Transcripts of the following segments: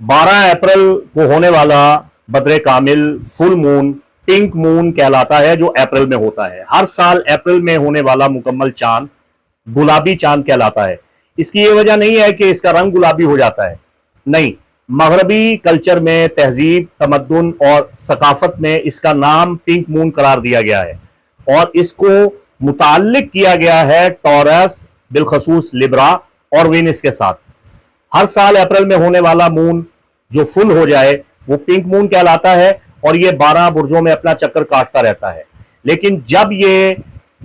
12 अप्रैल को होने वाला बद्र कामिल फुल मून पिंक मून कहलाता है, जो अप्रैल में होता है। हर साल अप्रैल में होने वाला मुकम्मल चांद गुलाबी चांद कहलाता है। इसकी ये वजह नहीं है कि इसका रंग गुलाबी हो जाता है, नहीं, मगरबी कल्चर में, तहजीब, तमद्दुन और सकाफत में इसका नाम पिंक मून करार दिया गया है और इसको मुताल्लिक किया गया है टॉरस, बिलखसूस लिब्रा और वेनिस के साथ। हर साल अप्रैल में होने वाला मून जो फुल हो जाए वो पिंक मून कहलाता है और ये 12 बुर्जों में अपना चक्कर काटता रहता है। लेकिन जब ये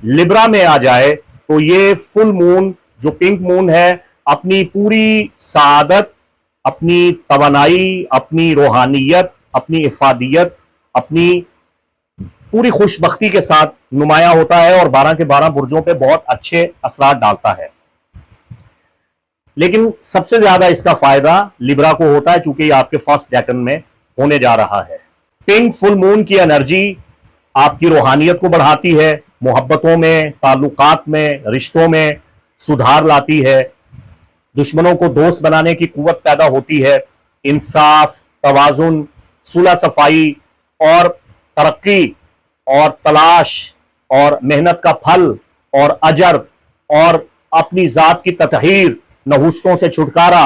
लिब्रा में आ जाए तो ये फुल मून जो पिंक मून है अपनी पूरी सादत, अपनी तवानाई, अपनी रूहानियत, अपनी इफादियत, अपनी पूरी खुशबख्ती के साथ नुमाया होता है और 12 के 12 बुर्जों पे बहुत अच्छे असरात डालता है। लेकिन सबसे ज्यादा इसका फायदा लिब्रा को होता है, चूंकि आपके फर्स्ट डेकन में होने जा रहा है। पिंक फुल मून की एनर्जी आपकी रूहानियत को बढ़ाती है, मोहब्बतों में, ताल्लुकात में, रिश्तों में सुधार लाती है, दुश्मनों को दोस्त बनाने की कुव्वत पैदा होती है, इंसाफ, तवाजुन, सुलह सफाई और तरक्की और तलाश और मेहनत का फल और अजर और अपनी जात की ततहीर, नहुस्तों से छुटकारा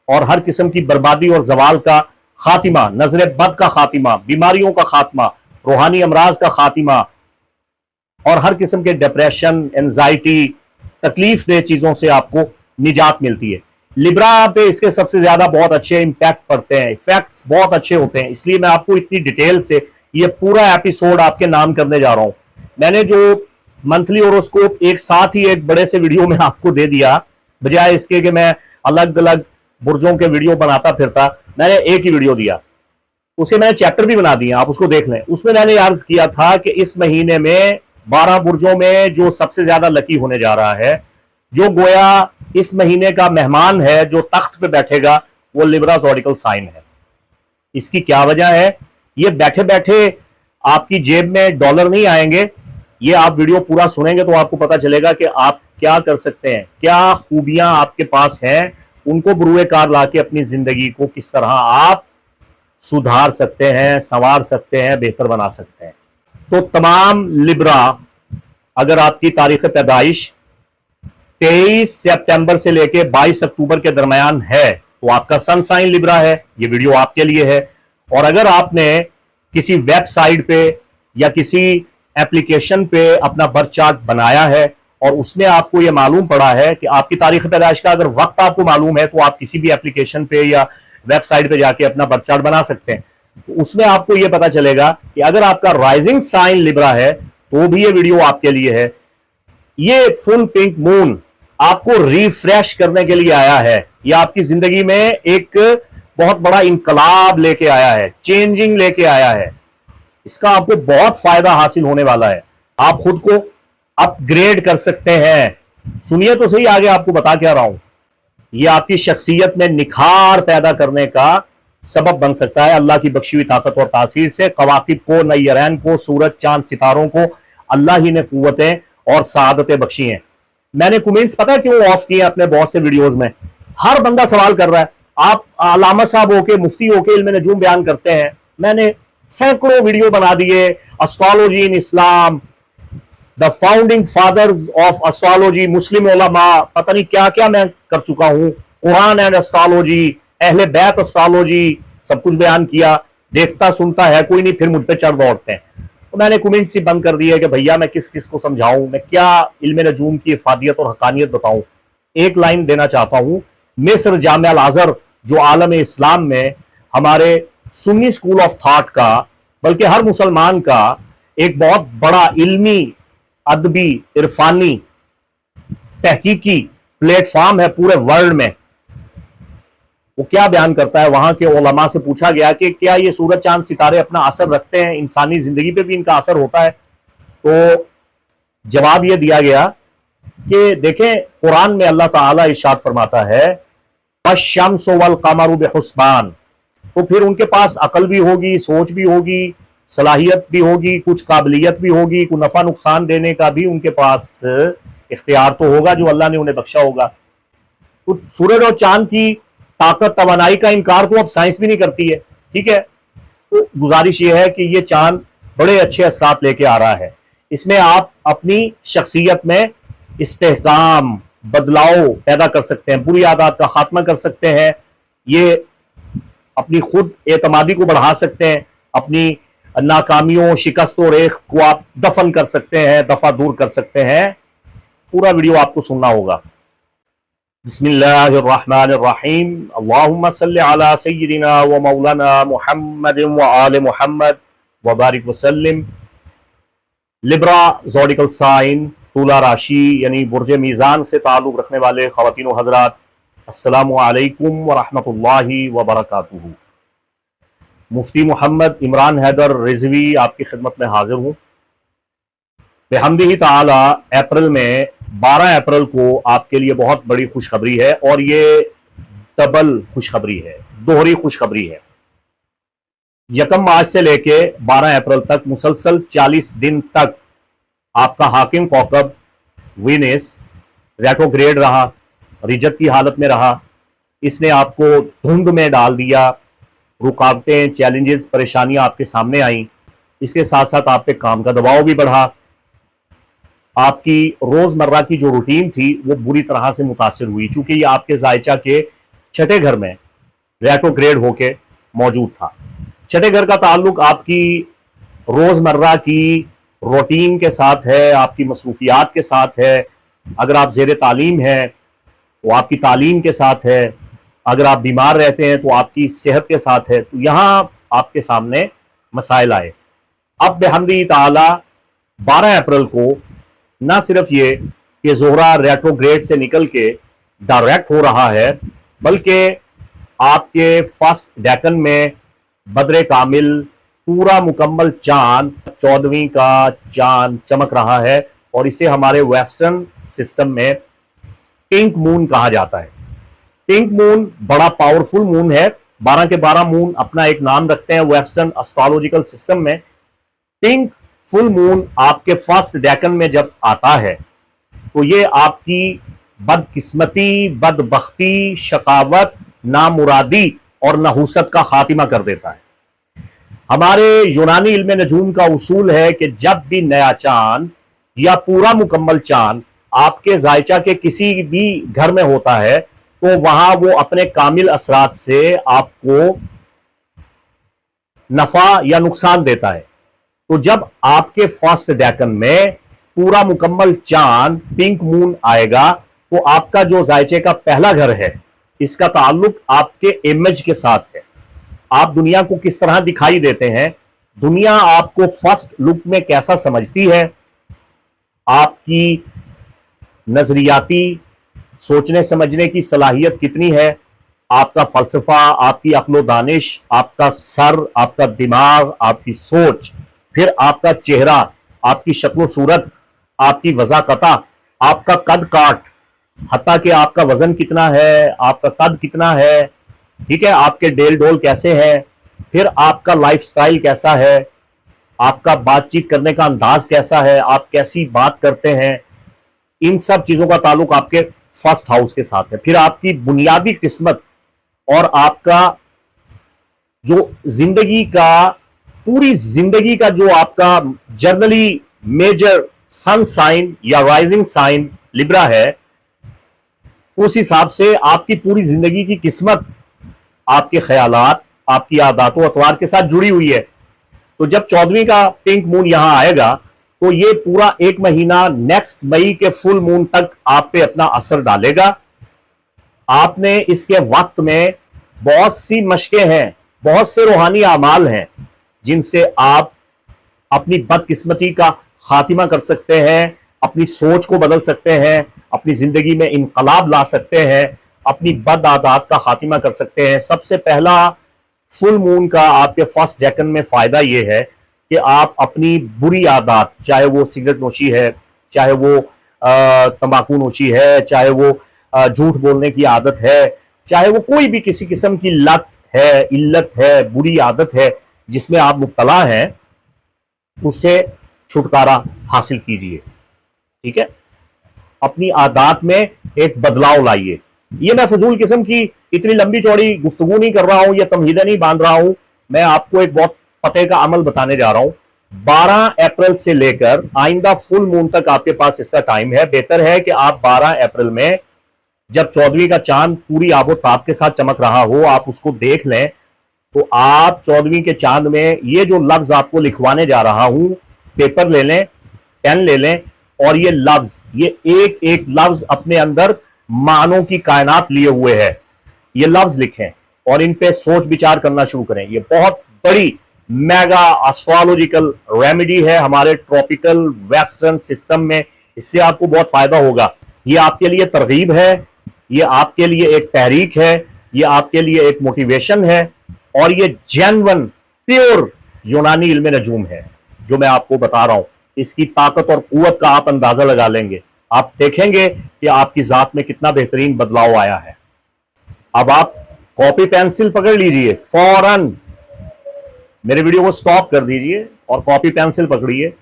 और हर किस्म की बर्बादी और जवाल का खातिमा, नजर बद का खातिमा, बीमारियों का खात्मा, रूहानी अमराज का खातिमा और हर किस्म के डिप्रेशन, एंजाइटी, तकलीफ दे चीजों से आपको निजात मिलती है। लिब्रा पे इसके सबसे ज्यादा बहुत अच्छे इंपैक्ट पड़ते हैं, इफेक्ट्स बहुत अच्छे होते हैं। इसलिए मैं आपको इतनी डिटेल से ये पूरा एपिसोड आपके नाम करने जा रहा हूं। मैंने जो मंथली होरोस्कोप एक साथ ही एक बड़े से वीडियो में आपको दे दिया, बजाय इसके कि मैं अलग अलग बुर्जों के वीडियो बनाता फिरता, मैंने एक ही वीडियो दिया। उसे मैंने चैप्टर भी बना दिया, आप उसको देख लें। उसमें मैंने अर्ज किया था कि इस महीने में 12 बुर्जों में जो सबसे ज्यादा लकी होने जा रहा है, जो गोया इस महीने का मेहमान है, जो तख्त पे बैठेगा, वो लिब्रा ज़ोडिकल साइन है। इसकी क्या वजह है? ये बैठे बैठे आपकी जेब में डॉलर नहीं आएंगे। ये आप वीडियो पूरा सुनेंगे तो आपको पता चलेगा कि आप क्या कर सकते हैं, क्या खूबियां आपके पास हैं, उनको बरूए कार लाके अपनी जिंदगी को किस तरह आप सुधार सकते हैं, संवार सकते हैं, बेहतर बना सकते हैं। तो तमाम लिब्रा, अगर आपकी तारीख पैदाइश 23 सितंबर से लेके 22 अक्टूबर के दरमियान है तो आपका सन साइन लिब्रा है, ये वीडियो आपके लिए है। और अगर आपने किसी वेबसाइट पे या किसी एप्लीकेशन पे अपना बर्थ चार्ट बनाया है और उसमें आपको यह मालूम पड़ा है कि आपकी तारीख पैदाइश का अगर वक्त आपको मालूम है, तो आप किसी भी एप्लीकेशन पे या वेबसाइट पे जाके अपना बर्थ चार्ट बना सकते हैं। तो उसमें आपको यह पता चलेगा कि अगर आपका राइजिंग साइन लिब्रा है तो भी ये वीडियो आपके लिए है। ये फुल पिंक मून आपको रिफ्रेश करने के लिए आया है। यह आपकी जिंदगी में एक बहुत बड़ा इनकलाब लेके आया है, चेंजिंग लेके आया है। इसका आपको बहुत फायदा हासिल होने वाला है। आप खुद को अपग्रेड कर सकते हैं। सुनिए तो सही, आगे आपको बता क्या रहा हूं। यह आपकी शख्सियत में निखार पैदा करने का सबब बन सकता है। अल्लाह की बख्शी हुई ताकत और तासीर से कवाकिब को, नय्यरैन को, सूरज, चांद, सितारों को अल्लाह ही ने कुव्वतें और सादतें बख्शी हैं। मैंने कमेंट्स पता क्यों ऑफ किए अपने बहुत से वीडियोस में? हर बंदा सवाल कर रहा है, आप अल्लामा साहब होके, मुफ्ती होके इल्म नजूम बयान करते हैं। मैंने सैकड़ों वीडियो बना दिए, astrology in Islam, the founding fathers of astrology, Muslim उलमा, पता नहीं क्या क्या मैं कर चुका हूं, कुरान एंड एस्ट्रोलॉजी, अहले बैत एस्ट्रोलॉजी, सब कुछ बयान किया। देखता सुनता है कोई नहीं, फिर मुझ पे चढ़ दौड़ते हैं। तो मैंने कमेंट से बंद कर दिया कि भैया मैं किस किस को समझाऊं, मैं क्या इल्म नजूम की इफादियत और हकानियत बताऊं। एक लाइन देना चाहता हूं, मिस्र जामिया अल अज़हर जो आलम इस्लाम में हमारे सुन्नी स्कूल ऑफ थॉट का, बल्कि हर मुसलमान का एक बहुत बड़ा इल्मी, अदबी, इरफानी, तहकीकी प्लेटफॉर्म है पूरे वर्ल्ड में। वो क्या बयान करता है, वहां के उलमा से पूछा गया कि क्या ये सूरज, चांद, सितारे अपना असर रखते हैं, इंसानी जिंदगी पे भी इनका असर होता है? तो जवाब ये दिया गया कि देखें, कुरान में अल्लाह ताला इरशाद फरमाता है, अश-शम्सु वल क़मरु बिहुस्बान। तो फिर उनके पास अकल भी होगी, सोच भी होगी, सलाहियत भी होगी, कुछ काबिलियत भी होगी, कुछ नफा नुकसान देने का भी उनके पास इख्तियार तो होगा जो अल्लाह ने उन्हें बख्शा होगा। तो सूरज और चांद की ताकत तवानाई का इनकार तो अब साइंस भी नहीं करती है। ठीक है, तो गुजारिश ये है कि ये चांद बड़े अच्छे असरात लेके आ रहा है। इसमें आप अपनी शख्सियत में इस्तेहकाम, बदलाव पैदा कर सकते हैं, बुरी आदत का खात्मा कर सकते हैं, ये अपनी खुद एतमादी को बढ़ा सकते हैं, अपनी नाकामियों, शिकस्त और रेख को आप दफन कर सकते हैं, दफा दूर कर सकते हैं। पूरा वीडियो आपको सुनना होगा। बिस्मिल्लाहिर्रहमानिर्रहीम, अल्लाहुम्मा सल्लि अला सय्यिदिना व मौलाना मुहम्मदिन व आले मुहम्मद व बारिक वसल्लिम। लिब्रा ज़ोडिकल साइन, तुला राशि यानी बुर्ज मीज़ान से ताल्लुक़ रखने वाले ख़वातीन व हज़रात, अस्सलामु अलैकुम व रहमतुल्लाहि व बरकातुहू। मुफ्ती मोहम्मद इमरान हैदर रिजवी आपकी खिदमत में हाजिर हूँ। बेहम्दिही ताला अप्रैल में 12 अप्रैल को आपके लिए बहुत बड़ी खुशखबरी है, और ये डबल खुशखबरी है, दोहरी खुशखबरी है। 1 मार्च से लेके 12 अप्रैल तक मुसलसल 40 दिन तक आपका हाकिम कौकब वीनस रेट्रोग्रेड रहा, रिजत की हालत में रहा। इसने आपको धुंध में डाल दिया, रुकावटें, चैलेंजेस, परेशानियां आपके सामने आई। इसके साथ साथ आप पे काम का दबाव भी बढ़ा। आपकी रोजमर्रा की जो रूटीन थी वो बुरी तरह से मुतासिर हुई, चूंकि ये आपके जायचा के छठे घर में रेट्रोग्रेड होके मौजूद था। छठे घर का ताल्लुक आपकी रोजमर्रा की रूटीन के साथ है, आपकी मसरूफियात के साथ है। अगर आप जेर तालीम है तो आपकी तालीम के साथ है, अगर आप बीमार रहते हैं तो आपकी सेहत के साथ है। तो यहां आपके सामने मसाइल आए। अब बेहम्दी ताला 12 अप्रैल को ना सिर्फ ये कि ज़ोहरा रेट्रोग्रेड से निकल के डायरेक्ट हो रहा है, बल्कि आपके फर्स्ट डेकन में बदरे कामिल पूरा मुकम्मल चांद 14वीं का चांद चमक रहा है, और इसे हमारे वेस्टर्न सिस्टम में पिंक मून कहा जाता है। पिंक मून बड़ा पावरफुल मून है। 12 के 12 मून अपना एक नाम रखते हैं वेस्टर्न एस्ट्रोलॉजिकल सिस्टम में। पिंक फुल मून आपके फर्स्ट डेकन में जब आता है तो ये आपकी बदकिस्मती, बदबख्ती, शकावत, नामुरादी और नहुसत का खातिमा कर देता है। हमारे यूनानी इल्म नजूम का उसूल है कि जब भी नया चांद या पूरा मुकम्मल चांद आपके जायचा के किसी भी घर में होता है तो वहां वो अपने कामिल असरात से आपको नफा या नुकसान देता है। तो जब आपके फर्स्ट डेकन में पूरा मुकम्मल चांद पिंक मून आएगा तो आपका जो जायचे का पहला घर है, इसका ताल्लुक आपके इमेज के साथ है। आप दुनिया को किस तरह दिखाई देते हैं, दुनिया आपको फर्स्ट लुक में कैसा समझती है, आपकी नजरियाती सोचने समझने की सलाहियत कितनी है, आपका फलसफा, आपकी अक्ल दानिश, आपका सर, आपका दिमाग, आपकी सोच, फिर आपका चेहरा, आपकी शक्ल सूरत, आपकी वज़ाकता, आपका कद काट, हत्ता कि आपका वजन कितना है, आपका कद कितना है, ठीक है, आपके डेल डोल कैसे हैं, फिर आपका लाइफस्टाइल कैसा है, आपका बातचीत करने का अंदाज कैसा है, आप कैसी बात करते हैं, इन सब चीजों का ताल्लुक आपके फर्स्ट हाउस के साथ है। फिर आपकी बुनियादी किस्मत और आपका जो जिंदगी का, पूरी जिंदगी का जो आपका जनरली मेजर सन साइन या राइजिंग साइन लिब्रा है, उस हिसाब से आपकी पूरी जिंदगी की किस्मत आपके ख्यालात, आपकी आदतों अतवार के साथ जुड़ी हुई है। तो जब 14वीं का पिंक मून यहां आएगा तो ये पूरा एक महीना नेक्स्ट मई के फुल मून तक आप पे अपना असर डालेगा। आपने इसके वक्त में बहुत सी मशकें हैं, बहुत से रूहानी आमाल हैं जिनसे आप अपनी बदकिस्मती का खातिमा कर सकते हैं, अपनी सोच को बदल सकते हैं, अपनी जिंदगी में इनकलाब ला सकते हैं, अपनी बद आदत का खातिमा कर सकते हैं। सबसे पहला फुल मून का आपके फर्स्ट डेकन में फायदा यह है कि आप अपनी बुरी आदत, चाहे वो सिगरेट नोशी है, चाहे वो तंबाकू नोशी है, चाहे वो झूठ बोलने की आदत है, चाहे वो कोई भी किसी किस्म की लत है, इल्लत है, बुरी आदत है जिसमें आप मुब्तला हैं, उससे छुटकारा हासिल कीजिए। ठीक है, अपनी आदत में एक बदलाव लाइए। ये मैं फजूल किस्म की इतनी लंबी चौड़ी गुफ्तगू नहीं कर रहा हूं, या तमहीदा नहीं बांध रहा हूं। मैं आपको एक बहुत पते का अमल बताने जा रहा हूं। 12 अप्रैल से लेकर आइंदा फुल मून तक आपके पास इसका टाइम है। बेहतर है कि आप 12 अप्रैल में, जब 14वीं का चांद पूरी आबोताब के साथ चमक रहा हो, आप उसको देख लें। तो आप 14वीं के चांद में ये जो लफ्ज आपको लिखवाने जा रहा हूं, पेपर ले लें, पेन ले लें, और ये लफ्ज, ये एक एक लफ्ज अपने अंदर मानों की कायनात लिए हुए है। ये लफ्ज लिखें और इन पे सोच विचार करना शुरू करें। ये बहुत बड़ी मेगा एस्ट्रोलॉजिकल रेमेडी है हमारे ट्रॉपिकल वेस्टर्न सिस्टम में। इससे आपको बहुत फायदा होगा। ये आपके लिए तरगीब है, ये आपके लिए एक तहरीक है, ये आपके लिए एक मोटिवेशन है, और ये जेन्युइन प्योर यूनानी इल्म नजूम है जो मैं आपको बता रहा हूं। इसकी ताकत और कुव्वत का आप अंदाजा लगा लेंगे। आप देखेंगे कि आपकी जात में कितना बेहतरीन बदलाव आया है। अब आप कॉपी पेंसिल पकड़ लीजिए, फौरन मेरे वीडियो को स्टॉप कर दीजिए और कॉपी पेंसिल पकड़िए,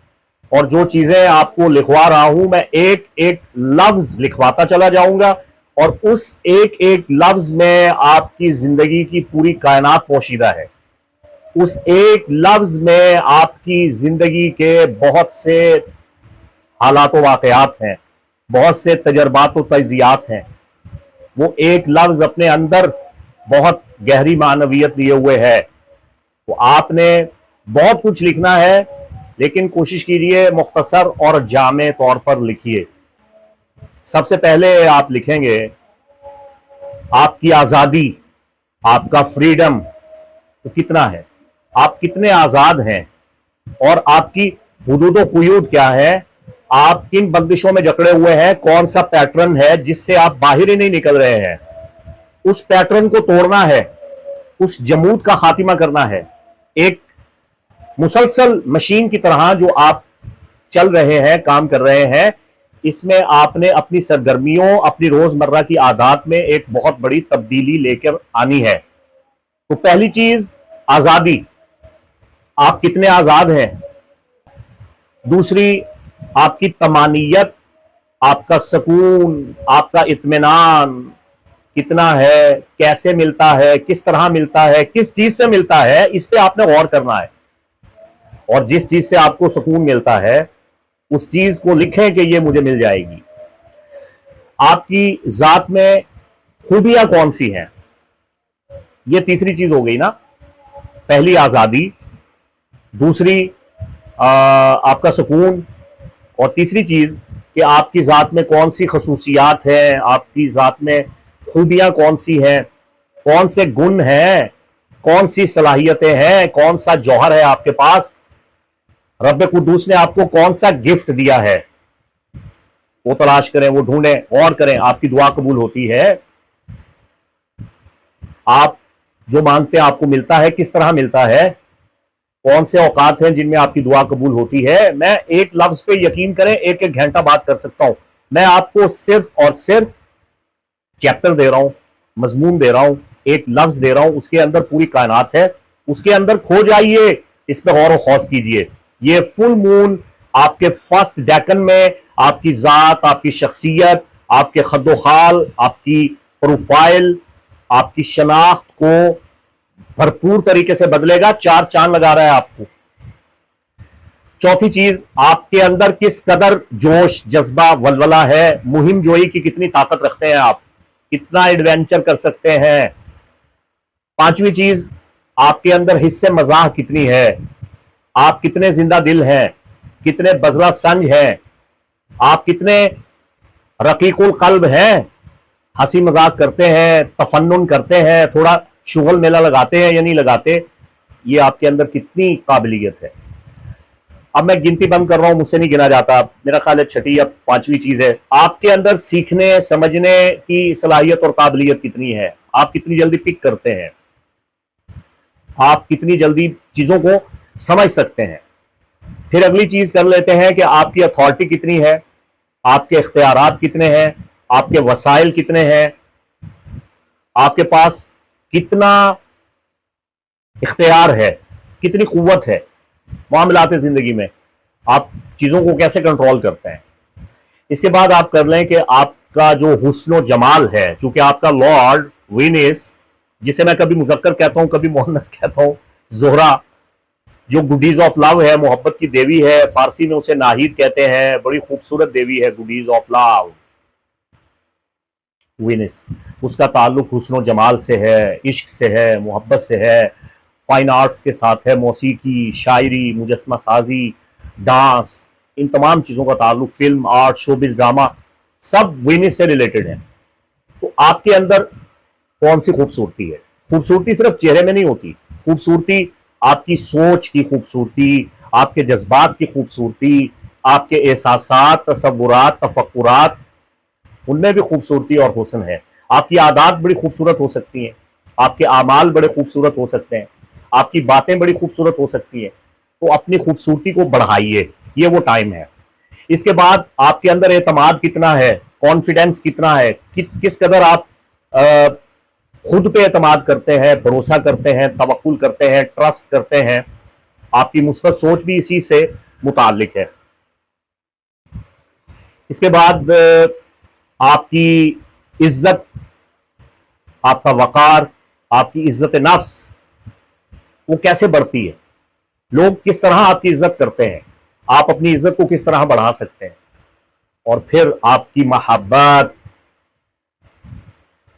और जो चीजें आपको लिखवा रहा हूं मैं एक एक लफ्ज लिखवाता चला जाऊंगा, और उस एक एक लफ्ज में आपकी जिंदगी की पूरी कायनात पोशीदा है। उस एक लफ्ज में आपकी जिंदगी के बहुत से हालात वाकयात हैं, बहुत से तजर्बात और तजियात हैं। वो एक लफ्ज अपने अंदर बहुत गहरी मानवियत लिए हुए है। तो आपने बहुत कुछ लिखना है, लेकिन कोशिश कीजिए मुख्तसर और जामे तौर पर लिखिए। सबसे पहले आप लिखेंगे आपकी आजादी, आपका फ्रीडम तो कितना है, आप कितने आजाद हैं, और आपकी हुदूद व कुयूद क्या है, आप किन बंदिशों में जकड़े हुए हैं, कौन सा पैटर्न है जिससे आप बाहर ही नहीं निकल रहे हैं। उस पैटर्न को तोड़ना है, उस जमूद का खातिमा करना है। एक मुसलसल मशीन की तरह जो आप चल रहे हैं, काम कर रहे हैं, इसमें आपने अपनी सरगर्मियों, अपनी रोजमर्रा की आदत में एक बहुत बड़ी तब्दीली लेकर आनी है। तो पहली चीज आजादी, आप कितने आजाद हैं। दूसरी आपकी तमानियत, आपका सुकून, आपका इत्मीनान कितना है, कैसे मिलता है, किस तरह मिलता है, किस चीज से मिलता है, इस पे आपने गौर करना है। और जिस चीज से आपको सुकून मिलता है उस चीज को लिखें कि ये मुझे मिल जाएगी। आपकी जात में खूबियां कौन सी हैं, ये तीसरी चीज हो गई ना। पहली आजादी, दूसरी आपका सुकून, और तीसरी चीज कि आपकी जात में कौन सी खसूसियात हैं, आपकी जात में खूबियां कौन सी हैं, कौन से गुण हैं, कौन सी सलाहियतें हैं, कौन सा जौहर है आपके पास, रब कुद्दूस ने आपको कौन सा गिफ्ट दिया है, वो तलाश करें, वो ढूंढें, और करें। आपकी दुआ कबूल होती है। आप जो मांगते हैं आपको मिलता है। किस तरह मिलता है, कौन से औकात हैं जिनमें आपकी दुआ कबूल होती है। मैं एक लफ्ज पे यकीन करें एक एक घंटा बात कर सकता हूं। मैं आपको सिर्फ और सिर्फ चैप्टर दे रहा हूं, मजमून दे रहा हूं, एक लफ्ज दे रहा हूं, उसके अंदर पूरी कायनात है। उसके अंदर खो जाइए, इस पे गौर खौस कीजिए। ये फुल मून आपके फर्स्ट डेकन में आपकी जात, आपकी शख्सियत, आपके खद्दोखाल, आपकी प्रोफाइल, आपकी शनाख्त को भरपूर तरीके से बदलेगा। 4 चांद लगा रहा है आपको। चौथी चीज, आपके अंदर किस कदर जोश, जज्बा, वलवला है, मुहिम जोई की कितनी ताकत रखते हैं आप, कितना एडवेंचर कर सकते हैं। पांचवी चीज, आपके अंदर हिस्से मजाह कितनी है, आप कितने जिंदा दिल हैं, कितने बजला संज हैं, आप कितने रकीकुल कल्ब हैं, हंसी मजाक करते हैं, तफन्नुन करते हैं, थोड़ा शुगल मेला लगाते हैं या नहीं लगाते, ये आपके अंदर कितनी काबिलियत है। अब मैं गिनती बंद कर रहा हूं, मुझसे नहीं गिना जाता। मेरा ख्याल है छठी या पांचवी चीज है, आपके अंदर सीखने समझने की सलाहियत और काबिलियत कितनी है, आप कितनी जल्दी पिक करते हैं, आप कितनी जल्दी चीजों को समझ सकते हैं। फिर अगली चीज कर लेते हैं कि आपकी अथॉरिटी कितनी है, आपके इख्तियारात कितने हैं, आपके वसाइल कितने हैं, आपके पास कितना इख्तियार है, कितनी कुव्वत है मामलात जिंदगी में, आप चीजों को कैसे कंट्रोल करते हैं। इसके बाद आप कर लें कि आप आपका जो हुस्न और जमाल है, चूंकि आपका लॉर्ड वीनस, जिसे मैं कभी मुजक्कर कहता हूं कभी मोहन्नस कहता हूं, जोहरा, जो गुडीज ऑफ लव है, मोहब्बत की देवी है, फारसी में उसे नाहिद कहते हैं, बड़ी खूबसूरत देवी है गुडीज ऑफ लव वीनस। उसका ताल्लुक हुस्न और जमाल से है, इश्क से है, मोहब्बत से है, फाइन आर्ट्स के साथ है, मौसीकी, शायरी, मुजस्मा साजी, डांस, इन तमाम चीज़ों का ताल्लुक, फिल्म, आर्ट, शोबिज, ड्रामा, सब वीनस से रिलेटेड है। तो आपके अंदर कौन सी खूबसूरती है? खूबसूरती सिर्फ चेहरे में नहीं होती, खूबसूरती आपकी सोच की खूबसूरती, आपके जज्बात की खूबसूरती, आपके एहसासात, तसव्वुरात, तफक्कुरात, उनमें भी खूबसूरती और हुस्न है। आपकी आदत बड़ी खूबसूरत हो सकती हैं, आपके आमाल बड़े खूबसूरत हो सकते हैं, आपकी बातें बड़ी खूबसूरत हो सकती हैं। तो अपनी खूबसूरती को बढ़ाइए, ये वो टाइम है। इसके बाद आपके अंदर एतमाद कितना है, कॉन्फिडेंस कितना है, किस कदर आप खुद पे एतमाद करते हैं, भरोसा करते हैं, तवक्कुल करते हैं, ट्रस्ट करते हैं। आपकी मुस्बत सोच भी इसी से मुताल्लिक है। इसके बाद आपकी इज्जत, आपका वकार, आपकी इज्जत नफ्स वो कैसे बढ़ती है, लोग किस तरह आपकी इज्जत करते हैं, आप अपनी इज्जत को किस तरह बढ़ा सकते हैं। और फिर आपकी मोहब्बत,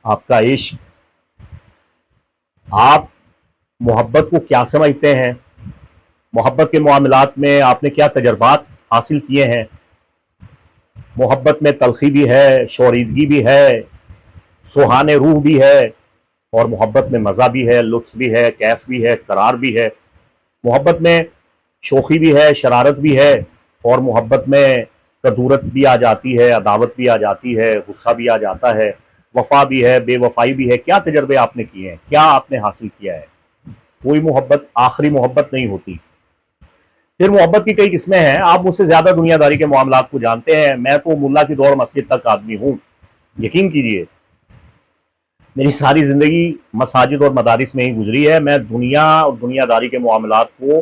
आपका इश्क, आप मोहब्बत को क्या समझते हैं, मोहब्बत के मामलात में आपने क्या तजर्बात हासिल किए हैं। मोहब्बत में तलखी भी है, शौरीदगी भी है, सुहाने रूह भी है, और मोहब्बत में मज़ा भी है, लुत्फ भी है, कैफ भी है, करार भी है। मोहब्बत में शोखी भी है, शरारत भी है, और मोहब्बत में कदूरत भी आ जाती है, अदावत भी आ जाती है, गुस्सा भी आ जाता है, वफा भी है, बेवफाई भी है। क्या तजर्बे आपने किए हैं, क्या आपने हासिल किया है। कोई मोहब्बत आखिरी मोहब्बत नहीं होती। फिर मोहब्बत की कई किस्में हैं, आप मुझसे ज्यादा दुनियादारी के मामलात को जानते हैं। मैं तो मुल्ला की दौड़ मस्जिद तक आदमी हूँ, यकीन कीजिए मेरी सारी जिंदगी मसाजिद और मदारिस में ही गुजरी है। मैं दुनिया और दुनियादारी के मामलात को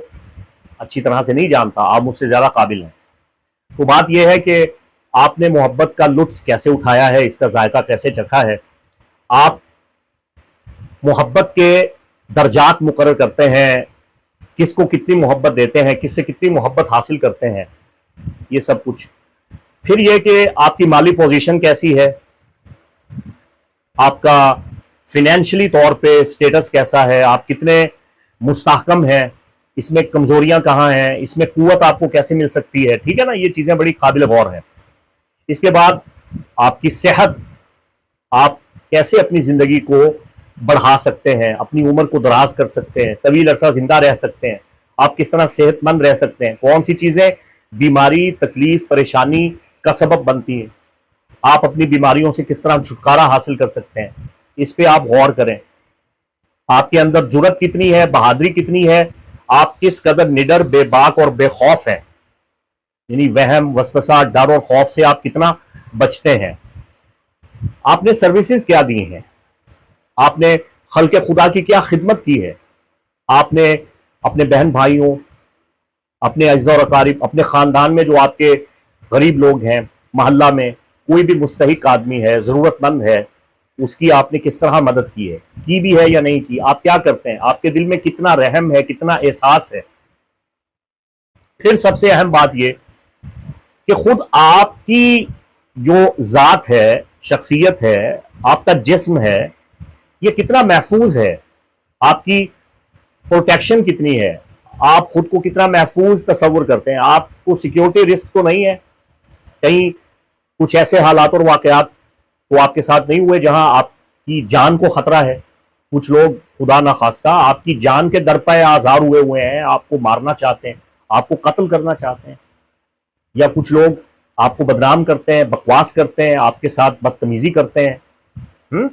अच्छी तरह से नहीं जानता, आप मुझसे ज्यादा काबिल हैं। तो बात यह है कि आपने मोहब्बत का लुत्फ कैसे उठाया है, इसका जायका कैसे चखा है। आप मोहब्बत के दर्जात मुकर्रर करते हैं, किसको कितनी मोहब्बत देते हैं, किससे कितनी मोहब्बत हासिल करते हैं, ये सब कुछ। फिर यह कि आपकी माली पोजीशन कैसी है, आपका फिनेंशियली तौर पे स्टेटस कैसा है, आप कितने मुस्तहकम हैं, इसमें कमजोरियां कहाँ हैं, इसमें कुव्वत आपको कैसे मिल सकती है। ठीक है ना, ये चीजें बड़ी काबिल गौर हैं। इसके बाद आपकी सेहत, आप कैसे अपनी जिंदगी को बढ़ा सकते हैं, अपनी उम्र को दराज कर सकते हैं, तवील अरसा जिंदा रह सकते हैं, आप किस तरह सेहतमंद रह सकते हैं, कौन सी चीजें बीमारी, तकलीफ, परेशानी का सबब बनती हैं, आप अपनी बीमारियों से किस तरह छुटकारा हासिल कर सकते हैं, इस पे आप गौर करें। आपके अंदर जुर्रत कितनी है, बहादुरी कितनी है, आप किस कदर निडर, बेबाक और बेखौफ हैं, यानी वहम, वसवसा, डर और खौफ से आप कितना बचते हैं। आपने सर्विसेज क्या दी हैं, आपने खल्के खुदा की क्या खिदमत की है, आपने अपने बहन भाइयों, अपने अज़्ज़ा और अकारिब, अपने खानदान में जो आपके गरीब लोग हैं, मोहल्ला में कोई भी मुस्तहिक आदमी है, जरूरतमंद है, उसकी आपने किस तरह मदद की भी है या नहीं की, आप क्या करते हैं, आपके दिल में कितना रहम है, कितना एहसास है। फिर सबसे अहम बात यह कि खुद आपकी जो जात है, शख्सियत है, आपका जिस्म है, ये कितना महफूज है, आपकी प्रोटेक्शन कितनी है, आप खुद को कितना महफूज तस्वुर करते हैं, आपको सिक्योरिटी रिस्क तो नहीं है, कहीं कुछ ऐसे हालात और वाकयात तो आपके साथ नहीं हुए जहां आपकी जान को खतरा है। कुछ लोग खुदा ना खास्ता आपकी जान के दर पे आजार हुए हैं, आपको मारना चाहते हैं, आपको कत्ल करना चाहते हैं, या कुछ लोग आपको बदनाम करते हैं, बकवास करते हैं, आपके साथ बदतमीजी करते हैं।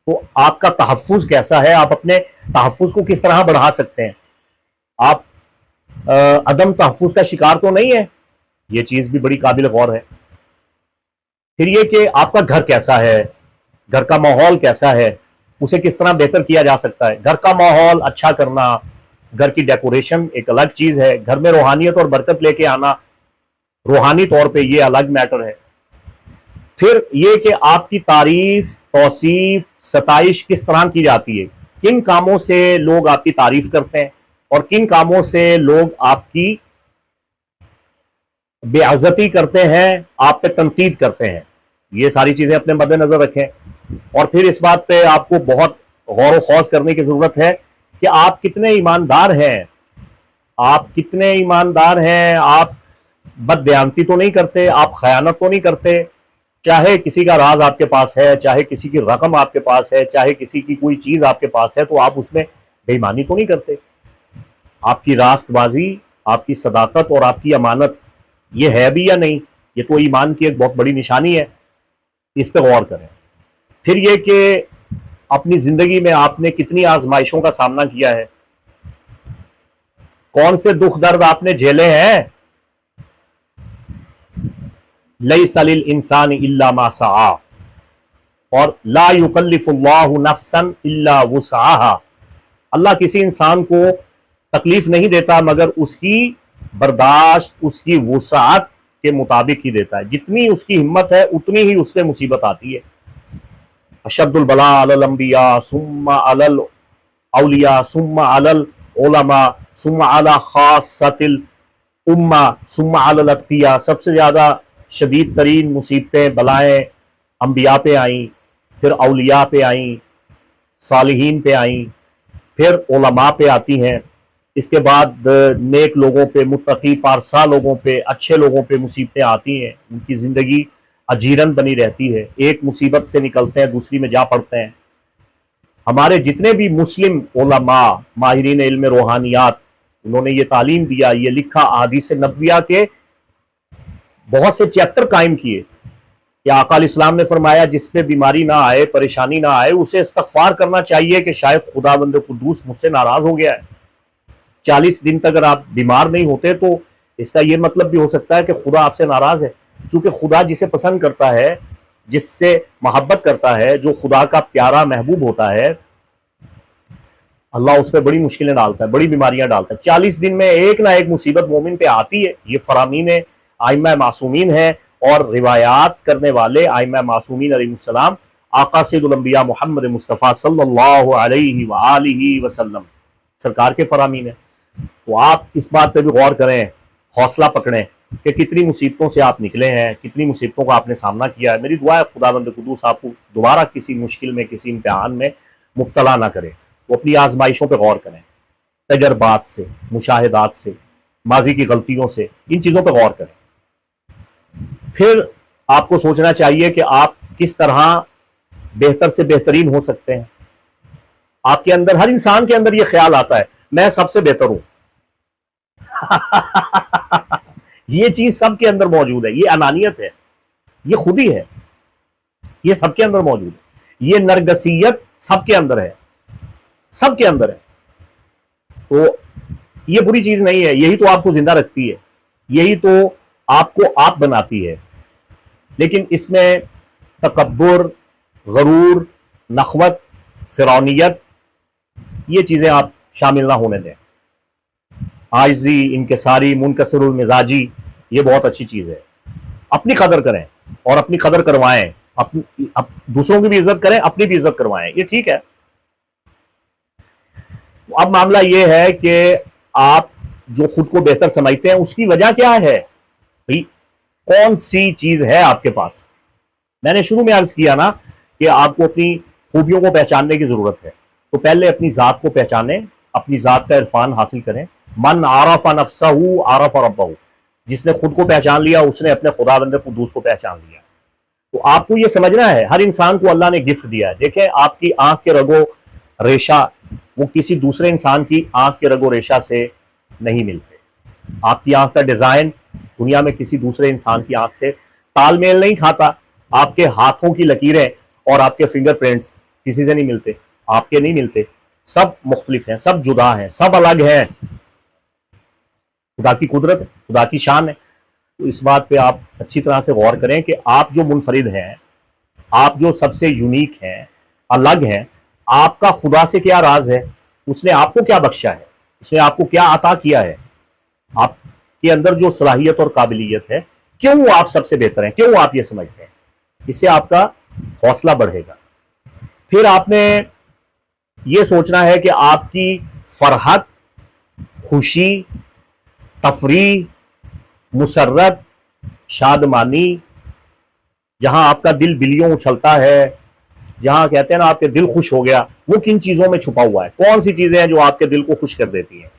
तो आपका तहफ़्फ़ुज़ कैसा है, आप अपने तहफ़्फ़ुज़ को किस तरह बढ़ा सकते हैं, आप अदम तहफ़्फ़ुज़ का शिकार तो नहीं है, ये चीज भी बड़ी काबिल गौर है। फिर ये कि आपका घर कैसा है, घर का माहौल कैसा है, उसे किस तरह बेहतर किया जा सकता है। घर का माहौल अच्छा करना, घर की डेकोरेशन एक अलग चीज है, घर में रूहानियत और बरकत लेके आना रूहानी तौर पे ये अलग मैटर है। फिर ये कि आपकी तारीफ, तौसीफ, सताइश किस तरह की जाती है, किन कामों से लोग आपकी तारीफ करते हैं और किन कामों से लोग आपकी बेइज्जती करते हैं, आप पे तनकीद करते हैं। ये सारी चीजें अपने मद्देनजर रखें। और फिर इस बात पे आपको बहुत गौर व खौज करने की जरूरत है कि आप कितने ईमानदार हैं, आप कितने ईमानदार हैं। आप बददयानती तो नहीं करते, आप खयानत तो नहीं करते। चाहे किसी का राज आपके पास है, चाहे किसी की रकम आपके पास है, चाहे किसी की कोई चीज आपके पास है, तो आप उसमें बेईमानी तो नहीं करते। आपकी रास्तबाजी, आपकी सदाकत और आपकी अमानत ये है भी या नहीं, ये तो ईमान की एक बहुत बड़ी निशानी है। इस पे गौर करें। फिर ये कि अपनी जिंदगी में आपने कितनी आजमाइशों का सामना किया है, कौन से दुख दर्द आपने झेले हैं। लैसा लिल इंसान इल्ला मा सआ और ला युकल्लिफुल्लाहु नफ्सन इल्ला वुसअहा। अल्लाह किसी इंसान को तकलीफ नहीं देता मगर उसकी बर्दाश्त, उसकी वुसअत के मुताबिक ही देता है। जितनी उसकी हिम्मत है उतनी ही उस पर मुसीबत आती है। अशद्दुल बला अलल अंबिया सुम्मा अलल औलिया सुम्मा अलल उलमा सुम्मा अला खासतिल उम्मा सुम्मा अलल अत्किया। सबसे ज्यादा शदीद तरीन मुसीबतें, बलाएं अंबिया पे आई, फिर औलिया पे आई, सालिहीन पे आई, फिर उलमा पे आती हैं। इसके बाद नेक लोगों पे, मुत्तकी पारसा लोगों पे, अच्छे लोगों पे मुसीबतें आती हैं। उनकी जिंदगी अजीरन बनी रहती है, एक मुसीबत से निकलते हैं दूसरी में जा पड़ते हैं। हमारे जितने भी मुस्लिम उलमा, माहिरीन इल्म रूहानियात, उन्होंने ये तालीम दिया, ये लिखा, अहादीस नबविया के बहुत से चैप्टर कायम किए कि आका इस्लाम ने फरमाया जिस पे बीमारी ना आए, परेशानी ना आए, उसे इस्तगफार करना चाहिए कि शायद खुदावंद कुद्दूस मुझसे नाराज हो गया है। 40 दिन तक अगर आप बीमार नहीं होते तो इसका यह मतलब भी हो सकता है कि खुदा आपसे नाराज है। क्योंकि खुदा जिसे पसंद करता है, जिससे मोहब्बत करता है, जो खुदा का प्यारा महबूब होता है, अल्लाह उस पर बड़ी मुश्किलें डालता है, बड़ी बीमारियां डालता है। 40 दिन में एक ना एक मुसीबत मोमिन पे आती है। ये फरामीन आइमा मासूमीन है और रिवायात करने वाले आइमा मासूमीन अलैहिस्सलाम आका सय्यदुल अंबिया मोहम्मद मुस्तफ़ा सल्लल्लाहु अलैहि वआलिहि वसल्लम सरकार के फरामीन है। तो आप इस बात पे भी गौर करें, हौसला पकड़ें कि कितनी मुसीबतों से आप निकले हैं, कितनी मुसीबतों का आपने सामना किया है। मेरी दुआ है खुदावंद कुद्दूस आपको दोबारा किसी मुश्किल में, किसी इम्तिहान में मुब्तला ना करे। वो अपनी आजमाइशों पे गौर करें, तजर्बात से, मुशाहिदात से, माजी की गलतियों से, इन चीज़ों पे गौर करें। फिर आपको सोचना चाहिए कि आप किस तरह बेहतर से बेहतरीन हो सकते हैं। आपके अंदर, हर इंसान के अंदर यह ख्याल आता है मैं सबसे बेहतर हूं। ये चीज सबके अंदर मौजूद है, ये अनानियत है, ये खुदी है, ये सबके अंदर मौजूद है। ये नरगसीयत सबके अंदर है, सबके अंदर है। तो ये बुरी चीज नहीं है, यही तो आपको जिंदा रखती है, यही तो आपको आप बनाती है। लेकिन इसमें तकब्बुर, गरूर, नखवत, फिरौनियत, ये चीजें आप शामिल ना होने दें। आजिज़ी, इनकिसारी, मुनकसिरुल मिजाजी, ये बहुत अच्छी चीज है। अपनी कदर करें और अपनी कदर करवाएं, दूसरों की भी इज्जत करें, अपनी भी इज्जत करवाएं, ये ठीक है। अब मामला ये है कि आप जो खुद को बेहतर समझते हैं उसकी वजह क्या है भाई, कौन सी चीज है आपके पास। मैंने शुरू में अर्ज किया ना कि आपको अपनी खूबियों को पहचानने की जरूरत है। तो पहले अपनी जात को पहचाने, अपनी जात का इरफान हासिल करें। मन आरफ़ा नफ्सहू आरफ़ा रब्बहू, जिसने खुद को पहचान लिया उसने अपने खुदावंद कुद्दूस को पहचान लिया। तो आपको यह समझना है, हर इंसान को अल्लाह ने गिफ्ट दिया है। देखें, आपकी आंख के रगो रेशा वो किसी दूसरे इंसान की आंख के रगो रेशा से नहीं मिलते। आपकी आंख का डिजाइन दुनिया में किसी दूसरे इंसान की आंख से तालमेल नहीं खाता। आपके हाथों की लकीरें और आपके फिंगरप्रिंट्स किसी से नहीं मिलते, आपके नहीं मिलते। सब मुख्तलिफ हैं, सब जुदा हैं, सब अलग हैं। खुदा की कुदरत है, खुदा की शान है। तो इस बात पे आप अच्छी तरह से गौर करें कि आप जो मुनफरिद हैं, आप जो सबसे यूनिक हैं, अलग हैं, आपका खुदा से क्या राज है, उसने आपको क्या बख्शा है, उसने आपको क्या अता किया है, आपके अंदर जो सलाहियत और काबिलियत है, क्यों आप सबसे बेहतर हैं, क्यों आप ये समझते हैं। इससे आपका हौसला बढ़ेगा। फिर आपने ये सोचना है कि आपकी फरहत, खुशी, तफरीह, मुसर्रत, शादमानी, जहां आपका दिल बिलियों उछलता है, जहां कहते हैं ना आपके दिल खुश हो गया, वो किन चीजों में छुपा हुआ है? कौन सी चीजें हैं जो आपके दिल को खुश कर देती हैं?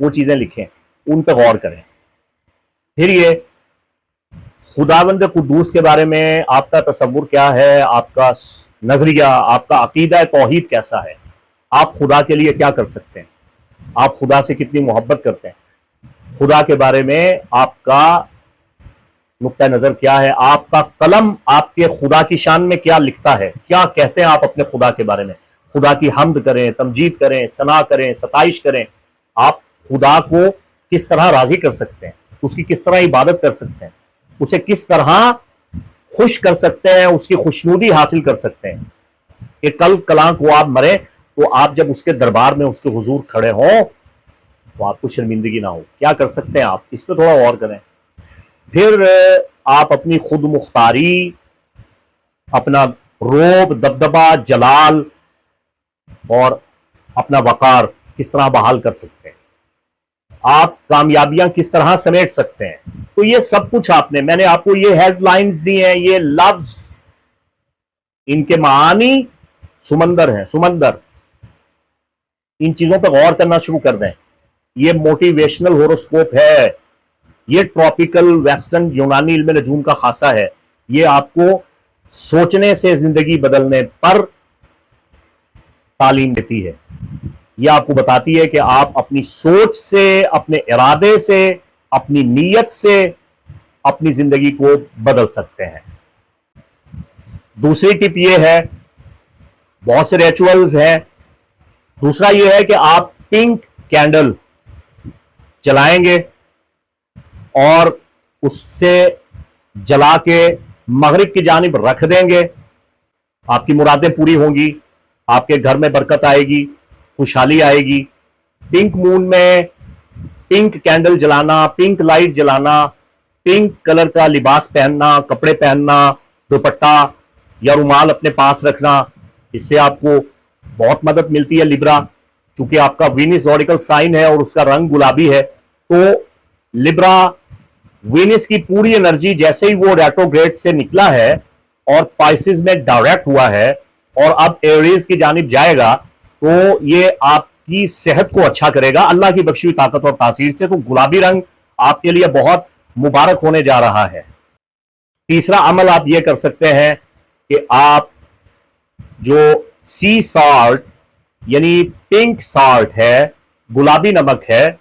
वो चीजें लिखें, उन पर गौर करें। फिर ये खुदावंद कुद्दूस के बारे में आपका तसव्वुर क्या है, आपका नजरिया, आपका अकीदा तौहीद कैसा है? आप खुदा के लिए क्या कर सकते हैं? आप खुदा से कितनी मोहब्बत करते हैं? खुदा के बारे में आपका नुक्ता नजर क्या है? आपका कलम आपके खुदा की शान में क्या लिखता है? क्या कहते हैं आप अपने खुदा के बारे में? खुदा की हम्द करें, तमजीद करें, सना करें, सताइश करें। आप खुदा को किस तरह राजी कर सकते हैं? उसकी किस तरह इबादत कर सकते हैं? उसे किस तरह खुश कर सकते हैं? उसकी खुशनुदी हासिल कर सकते हैं कि कल कलां को आप मरे तो आप जब उसके दरबार में, उसके हुजूर खड़े हों तो आपको शर्मिंदगी ना हो। क्या कर सकते हैं आप? इस पर थोड़ा गौर करें। फिर आप अपनी खुद मुख्तारी, अपना रोब, दबदबा, जलाल और अपना वकार किस तरह बहाल कर सकते हैं? आप कामयाबियां किस तरह समेट सकते हैं? तो ये सब कुछ मैंने आपको ये हेडलाइंस दी हैं, ये लफ्ज, इनके मानी सुमंदर हैं, सुमंदर। इन चीजों पर गौर करना शुरू कर दें। ये मोटिवेशनल होरोस्कोप है, ये ट्रॉपिकल वेस्टर्न यूनानी इल्म नजूम का खासा है। ये आपको सोचने से जिंदगी बदलने पर तालीम देती है। यह आपको बताती है कि आप अपनी सोच से, अपने इरादे से, अपनी नीयत से अपनी जिंदगी को बदल सकते हैं। दूसरी टिप यह है, बहुत से रिचुअल्स हैं। दूसरा यह है कि आप पिंक कैंडल जलाएंगे और उससे जला के मगरिब की जानिब रख देंगे। आपकी मुरादें पूरी होंगी, आपके घर में बरकत आएगी, खुशहाली आएगी। पिंक मून में पिंक कैंडल जलाना, पिंक लाइट जलाना, पिंक कलर का लिबास पहनना, कपड़े पहनना, दुपट्टा या रुमाल अपने पास रखना, इससे आपको बहुत मदद मिलती है लिब्रा। चूंकि आपका वीनस ज़ोडिकल साइन है और उसका रंग गुलाबी है, तो लिब्रा वीनस की पूरी एनर्जी जैसे ही वो रेट्रोग्रेड से निकला है और पाइसिस में डायरेक्ट हुआ है और अब एरीज की जानिब जाएगा, तो ये आपकी सेहत को अच्छा करेगा अल्लाह की बख्शी हुई ताकत और तासीर से। तो गुलाबी रंग आपके लिए बहुत मुबारक होने जा रहा है। तीसरा अमल आप ये कर सकते हैं कि आप जो सी सॉल्ट यानी पिंक सॉल्ट है, गुलाबी नमक है,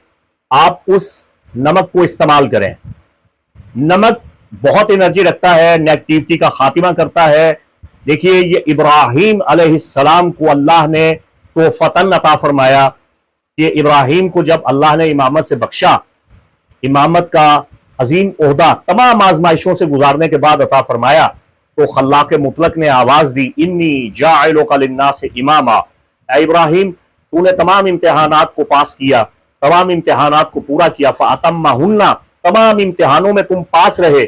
आप उस नमक को इस्तेमाल करें। नमक बहुत एनर्जी रखता है, नेगेटिविटी का खात्मा करता है। देखिए, ये इब्राहिम अलैहिस्सलाम को अल्लाह ने तो फतन अता फरमाया कि इब्राहिम को जब अल्लाह ने इमामत से बख्शा, इमामत का अजीम ओहदा तमाम आजमाइशों से गुजारने के बाद अता फरमाया, तो खल्लाक मुतलक ने आवाज दी, इन्नी जाइलुका लिन्नास इमामा। ऐ इब्राहिम, तूने तमाम इम्तिहानात को पास किया, तमाम इम्तिहानात को पूरा किया, फ़अतम्महुन्ना, तमाम इम्तिहानों में तुम पास रहे।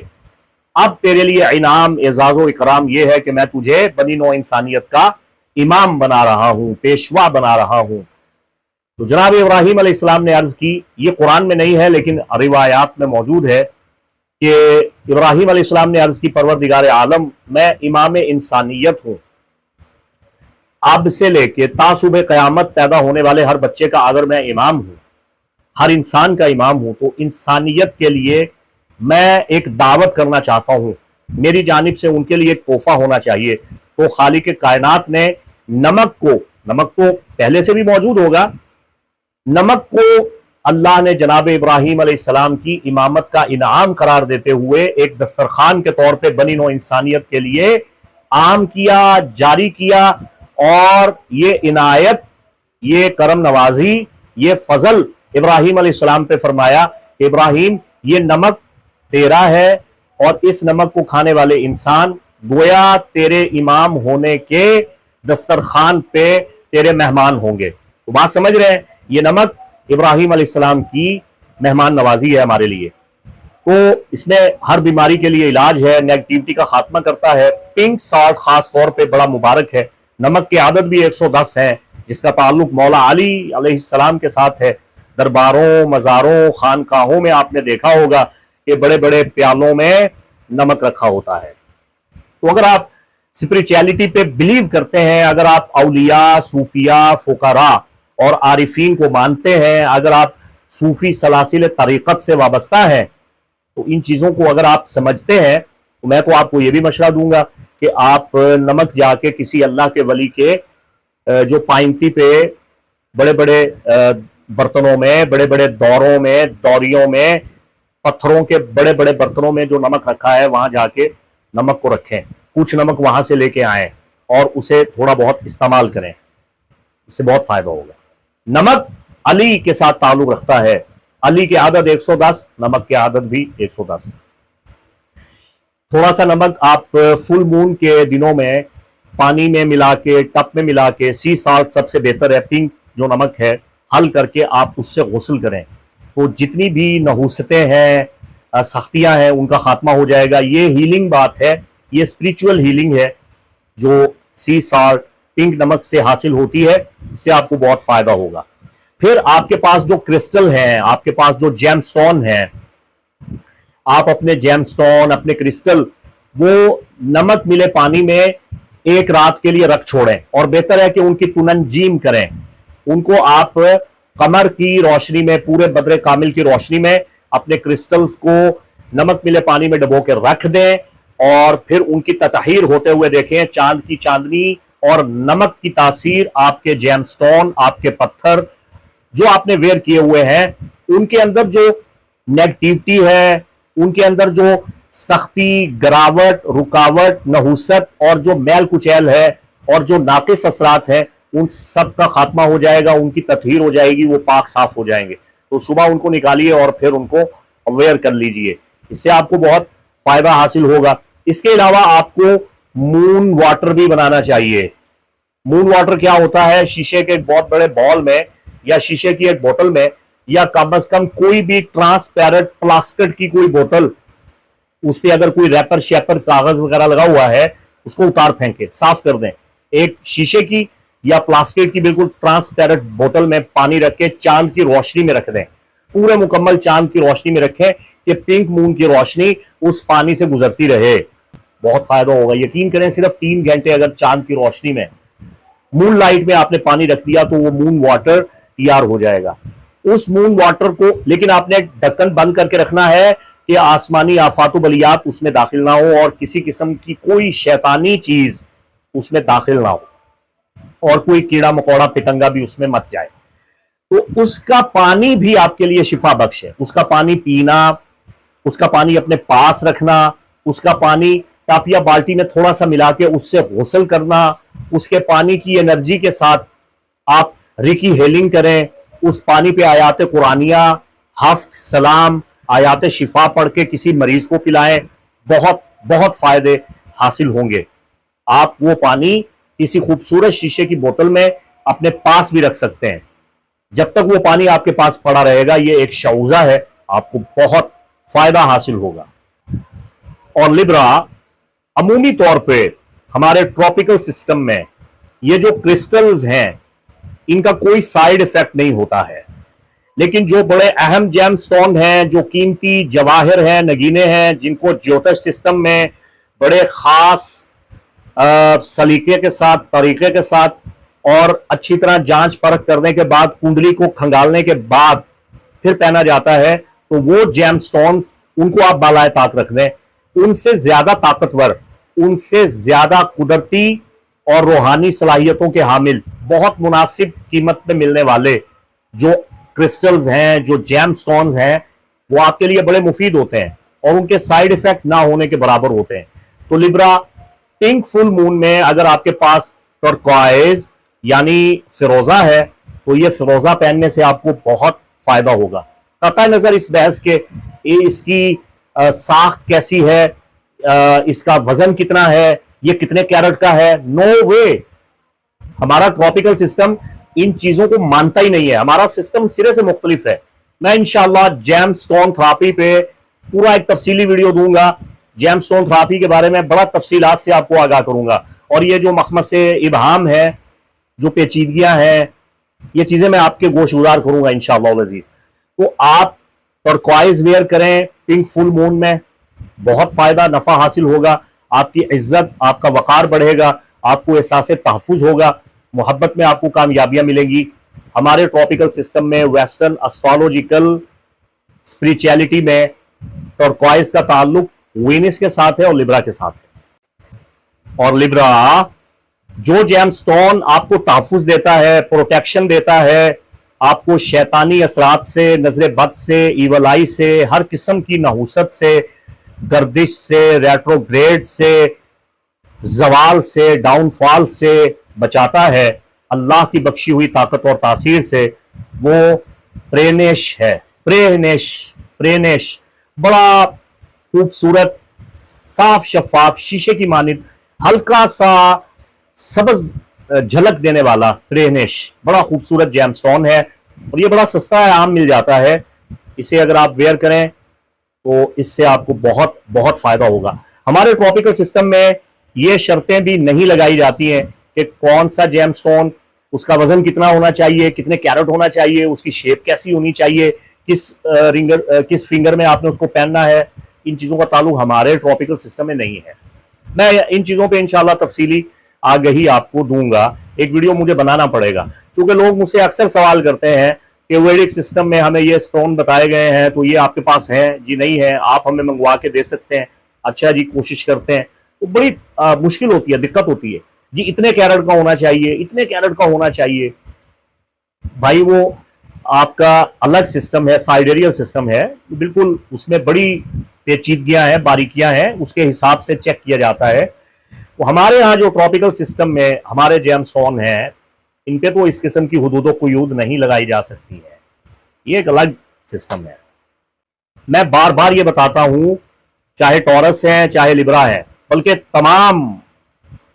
अब तेरे लिए इनाम, एजाज़ो इकराम यह है कि मैं तुझे बनी नौ इंसानियत का इमाम बना रहा हूं, पेशवा बना रहा हूं। तो जनाब इब्राहिम अलैहिस्सलाम ने अर्ज की, ये कुरान में नहीं है लेकिन रिवायात में मौजूद है कि इब्राहिम अलैहिस्सलाम ने अर्ज की, परवरदिगार आलम, मैं इमाम इंसानियत हूं। अब से लेके तासुबे क़यामत पैदा होने वाले हर बच्चे का अगर मैं इमाम हूं, हर इंसान का इमाम हूं, तो इंसानियत के लिए मैं एक दावत करना चाहता हूं। मेरी जानिब से उनके लिए एक तोहफा होना चाहिए। तो खालिक कायनात ने नमक तो पहले से भी मौजूद होगा, नमक को अल्लाह ने जनाब इब्राहिम अलैहिस्सलाम की इमामत का इनाम करार देते हुए एक दस्तरखान के तौर पे बनी नौ इंसानियत के लिए आम किया, जारी किया। और ये इनायत, ये करम नवाजी, ये फजल इब्राहिम अलैहिस्सलाम पे फरमाया, इब्राहिम ये नमक तेरा है और इस नमक को खाने वाले इंसान गोया तेरे इमाम होने के दस्तरखान पे तेरे मेहमान होंगे। तो बात समझ रहे हैं, ये नमक इब्राहिम अलैहिस्सलाम की मेहमान नवाजी है हमारे लिए। तो इसमें हर बीमारी के लिए इलाज है, नेगेटिविटी का खात्मा करता है। पिंक सॉल्ट खास तौर पे बड़ा मुबारक है। नमक की आदत भी 110 है, जिसका ताल्लुक मौला अली अलैहिस्सलाम के साथ है। दरबारों, मज़ारों, खानकाहों में आपने देखा होगा कि बड़े बड़े प्यालों में नमक रखा होता है। तो अगर आप स्पिरिचुअलिटी पे बिलीव करते हैं, अगर आप औलिया, सूफिया, फुकरा और आरिफीन को मानते हैं, अगर आप सूफी सलासिल तरीकत से वाबस्ता हैं, तो इन चीजों को अगर आप समझते हैं, तो मैं तो आपको यह भी मशवरा दूंगा कि आप नमक जाके किसी अल्लाह के वली के जो पाइंती पे बड़े बड़े बर्तनों में, बड़े बड़े दौरों में, दौरियों में, पत्थरों के बड़े बड़े बर्तनों में जो नमक रखा है, वहां जाके नमक को रखें, कुछ नमक वहां से लेके आए और उसे थोड़ा बहुत इस्तेमाल करें, इससे बहुत फायदा होगा। नमक अली के साथ ताल्लुक रखता है। अली की आदत 110, नमक की आदत भी 110। थोड़ा सा नमक आप फुल मून के दिनों में पानी में मिला के, टब में मिला के, सी साल्ट सबसे बेहतर है, पिंक जो नमक है, हल करके आप उससे गुस्ल करें, तो जितनी भी नहूसतें हैं, सख्तियां हैं, उनका खात्मा हो जाएगा। ये हीलिंग बात है, ये स्पिरिचुअल हीलिंग है जो सी साल्ट, पिंक नमक से हासिल होती है। इससे आपको बहुत फायदा होगा। फिर आपके पास जो क्रिस्टल हैं, आपके पास जो जेमस्टोन हैं, आप अपने जेमस्टोन, अपने क्रिस्टल, वो नमक मिले पानी में एक रात के लिए रख छोड़ें, और बेहतर है कि उनकी तुनंजीम करें। उनको आप कमर की रोशनी में, पूरे बदरे कामिल की रोशनी में अपने क्रिस्टल्स को नमक मिले पानी में डबो के रख दें, और फिर उनकी तताहीर होते हुए देखें। चांद की चांदनी और नमक की तासीर आपके जेमस्टोन, आपके पत्थर जो आपने वेयर किए हुए हैं, उनके अंदर जो नेगेटिविटी है, उनके अंदर जो सख्ती, गिरावट, रुकावट, नहुसत और जो मैल कुचैल है और जो नाकिस असरात है, उन सब का खात्मा हो जाएगा, उनकी ततहीर हो जाएगी, वो पाक साफ हो जाएंगे। तो सुबह उनको निकालिए और फिर उनको वेयर कर लीजिए, इससे आपको बहुत फायदा हासिल होगा। इसके अलावा आपको मून वाटर भी बनाना चाहिए। मून वाटर क्या होता है? शीशे के एक बहुत बड़े बॉल में या शीशे की एक बोतल में, या कम से कम कोई भी ट्रांसपेरेंट प्लास्टिक की कोई बोतल, उस पर अगर कोई रैपर शैपर कागज वगैरह लगा हुआ है, उसको उतार फेंके, साफ कर दें। एक शीशे की या प्लास्टिक की बिल्कुल ट्रांसपेरेंट बोतल में पानी रख के चांद की रोशनी में रख दें, पूरे मुकम्मल चांद की रोशनी में रखें कि पिंक मून की रोशनी उस पानी से गुजरती रहे। बहुत फायदा होगा, यकीन करें। सिर्फ 3 घंटे अगर चांद की रोशनी में, मून लाइट में आपने पानी रख दिया, तो वो मून वाटर तैयार हो जाएगा। उस मून वाटर को लेकिन आपने ढक्कन बंद करके रखना है कि आसमानी आफातु बलियात उसमें दाखिल ना हो, और किसी किस्म की कोई शैतानी चीज उसमें दाखिल ना हो, और कोई कीड़ा मकोड़ा पिटंगा भी उसमें मत जाए। तो उसका पानी भी आपके लिए शिफा बख्श है। उसका पानी पीना, उसका पानी अपने पास रखना, उसका पानी टप या बाल्टी में थोड़ा सा मिला के उससे गुस्ल करना, उसके पानी की एनर्जी के साथ आप रिकी हेलिंग करें, उस पानी पे आयात कुरानिया, हफ्त सलाम, आयात शिफा पढ़ के किसी मरीज को पिलाएं, बहुत बहुत फायदे हासिल होंगे। आप वो पानी किसी खूबसूरत शीशे की बोतल में अपने पास भी रख सकते हैं। जब तक वो पानी आपके पास पड़ा रहेगा, ये एक शौजा है, आपको बहुत फायदा हासिल होगा। और लिब्रा अमूमी तौर पे हमारे ट्रॉपिकल सिस्टम में ये जो क्रिस्टल्स हैं, इनका कोई साइड इफेक्ट नहीं होता है, लेकिन जो बड़े अहम जेम स्टोन हैं, जो कीमती जवाहिर हैं, नगीने हैं, जिनको ज्योतिष सिस्टम में बड़े खास सलीके के साथ, तरीके के साथ और अच्छी तरह जांच परख करने के बाद, कुंडली को खंगालने के बाद फिर पहना जाता है, तो वो जेम स्टोन्स, उनको आप बालाए ताक रख दें। उनसे ज्यादा ताकतवर, उनसे ज्यादा कुदरती और रूहानी सलाहियतों के हामिल, बहुत मुनासिब कीमत में मिलने वाले जो क्रिस्टल्स हैं, जो जेम स्टोन्स हैं, वो आपके लिए बड़े मुफीद होते हैं और उनके साइड इफेक्ट ना होने के बराबर होते हैं। तो लिब्रा, पिंक फुल मून में अगर आपके पास टर्क्वाइज यानी फिरोजा है, तो ये फिरोजा पहनने से आपको बहुत फायदा होगा। कतई नजर इस बहस के इसकी साख्त कैसी है, इसका वजन कितना है, ये कितने कैरेट का है, नो वे। हमारा ट्रॉपिकल सिस्टम इन चीजों को मानता ही नहीं है। हमारा सिस्टम सिरे से मुख्तलिफ है। मैं इंशाअल्लाह जेम स्टोन थेरेपी पे पूरा एक तफसीली वीडियो दूंगा। जेमस्टोन थेरेपी के बारे में बड़ा तफसीलात से आपको आगाह करूंगा। और ये जो मखमसे इबहाम है, जो पेचीदगियां हैं, ये चीजें मैं आपके गोशगुजार करूंगा इंशाअल्लाह अजीज। तो आप टर्क्वाइज वेयर करें पिंक फुल मून में, बहुत फायदा नफा हासिल होगा। आपकी इज्जत, आपका वकार बढ़ेगा, आपको एहसास तहफ़्फ़ुज़ होगा, मोहब्बत में आपको कामयाबियां मिलेंगी। हमारे ट्रॉपिकल सिस्टम में, वेस्टर्न एस्ट्रोलॉजिकल स्पिरिचुअलिटी में टर्क्वाइज का ताल्लुक वीनस के साथ है और लिब्रा के साथ है। और लिब्रा जो जेमस्टोन आपको तहफ़्फ़ुज़ देता है, प्रोटेक्शन देता है, आपको शैतानी असरात से, नजर बद से, ईवल आई से, हर किस्म की नहुसत से, गर्दिश से, रेट्रोग्रेड से, जवाल से, डाउनफॉल से बचाता है, अल्लाह की बख्शी हुई ताकत और तासीर से। वो प्रेनेश है, प्रेनेश बड़ा खूबसूरत, साफ शफाफ, शीशे की मानिंद, हल्का सा सबज झलक देने वाला प्रेनेश बड़ा खूबसूरत जेमस्टोन है। और ये बड़ा सस्ता है, आम मिल जाता है। इसे अगर आप वेयर करें तो इससे आपको बहुत बहुत फायदा होगा। हमारे ट्रॉपिकल सिस्टम में ये शर्तें भी नहीं लगाई जाती हैं कि कौन सा जेमस्टोन, उसका वजन कितना होना चाहिए, कितने कैरेट होना चाहिए, उसकी शेप कैसी होनी चाहिए, किस फिंगर में आपने उसको पहनना है। इन चीजों का ताल्लुक हमारे ट्रॉपिकल सिस्टम में नहीं है। मैं इन चीजों पे इंशाल्लाह तफसीली आगे आपको दूंगा। एक वीडियो मुझे बनाना पड़ेगा, क्योंकि लोग मुझसे अक्सर सवाल करते हैं कि वैदिक सिस्टम में हमें ये स्टोन बताए गए हैं, तो ये आपके पास है जी? नहीं है, आप हमें मंगवा के दे सकते हैं। अच्छा जी, कोशिश करते हैं। तो बड़ी मुश्किल होती है, दिक्कत होती है जी, इतने कैरेट का होना चाहिए, इतने कैरेट का होना चाहिए। भाई वो आपका अलग सिस्टम है, साइडेरियल सिस्टम है, बिल्कुल उसमें बड़ी पेचीदगियां हैं, बारीकियां हैं, उसके हिसाब से चेक किया जाता है। तो हमारे यहाँ जो ट्रॉपिकल सिस्टम में हमारे जेमस्टोन हैं, इन पे तो इस किस्म की हुदूद कुयूद नहीं लगाई जा सकती है। ये एक अलग सिस्टम है। मैं बार बार ये बताता हूं, चाहे टॉरस है, चाहे लिब्रा है, बल्कि तमाम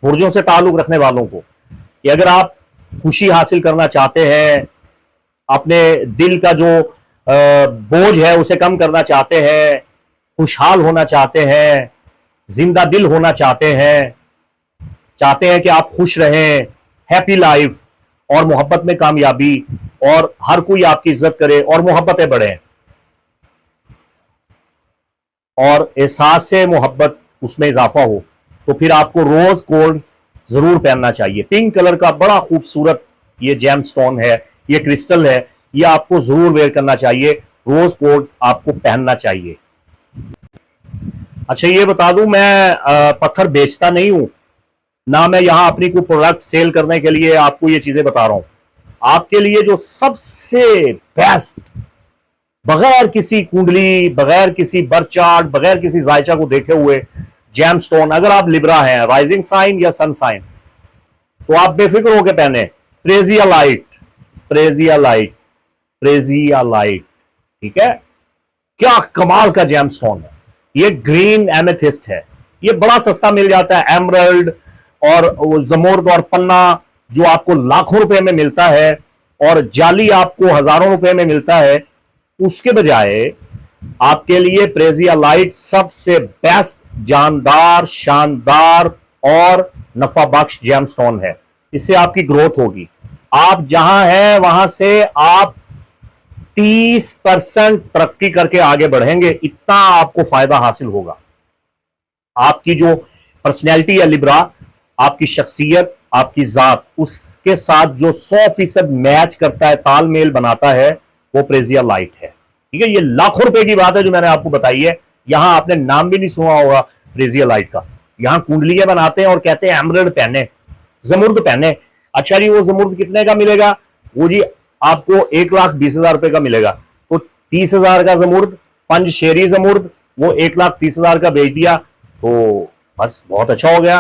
बुर्जों से ताल्लुक रखने वालों को, कि अगर आप खुशी हासिल करना चाहते हैं, अपने दिल का जो बोझ है उसे कम करना चाहते हैं, खुशहाल होना चाहते हैं, जिंदा दिल होना चाहते हैं कि आप खुश रहें, हैप्पी लाइफ और मोहब्बत में कामयाबी, और हर कोई आपकी इज्जत करे और मोहब्बतें बढ़े और एहसास से मोहब्बत उसमें इजाफा हो, तो फिर आपको रोज गोल्ड जरूर पहनना चाहिए। पिंक कलर का बड़ा खूबसूरत ये जेमस्टोन है, ये क्रिस्टल है, ये आपको जरूर वेयर करना चाहिए, रोज गोल्ड आपको पहनना चाहिए। अच्छा ये बता दूं, मैं पत्थर बेचता नहीं हूं, ना मैं यहां अपनी कोई प्रोडक्ट सेल करने के लिए आपको ये चीजें बता रहा हूं। आपके लिए जो सबसे बेस्ट, बगैर किसी कुंडली, बगैर किसी बर्थ चार्ट, बगैर किसी जायचा को देखे हुए जेमस्टोन, अगर आप लिब्रा हैं, राइजिंग साइन या सन साइन, तो आप बेफिक्र होकर पहने प्रेजियालाइट, प्रेजियालाइट, प्रेजियालाइट। ठीक है, क्या कमाल का जेमस्टोन है। ये ग्रीन एमेथिस्ट है, ये बड़ा सस्ता मिल जाता है। एमरल्ड और जमोर्द और पन्ना जो आपको लाखों रुपए में मिलता है और जाली आपको हजारों रुपए में मिलता है, उसके बजाय आपके लिए प्रेजियालाइट सबसे बेस्ट, जानदार, शानदार और नफा बख्श जेमस्टोन है। इससे आपकी ग्रोथ होगी। आप जहां हैं वहां से आप 30% तरक्की करके आगे बढ़ेंगे, इतना आपको फायदा हासिल होगा। आपकी जो पर्सनैलिटी है लिब्रा, आपकी शख्सियत, आपकी जात, उसके साथ जो 100% मैच करता है, तालमेल बनाता है, वो प्रेजियालाइट है। ठीक है, ये लाखों रुपए की बात है जो मैंने आपको बताई है। यहां आपने नाम भी नहीं सुना होगा प्रेजियालाइट का। यहां कुंडलियां बनाते हैं और कहते हैं एमरल्ड पहने, जमुर्द पहने। अच्छा जी, वो जमुर्द कितने का मिलेगा? वो जी आपको 1,20,000 रुपए का मिलेगा। तो 30,000 का जमुर्द, पंजशेरी जमुर्द, वो 1,30,000 का बेच दिया, तो बस बहुत अच्छा हो गया।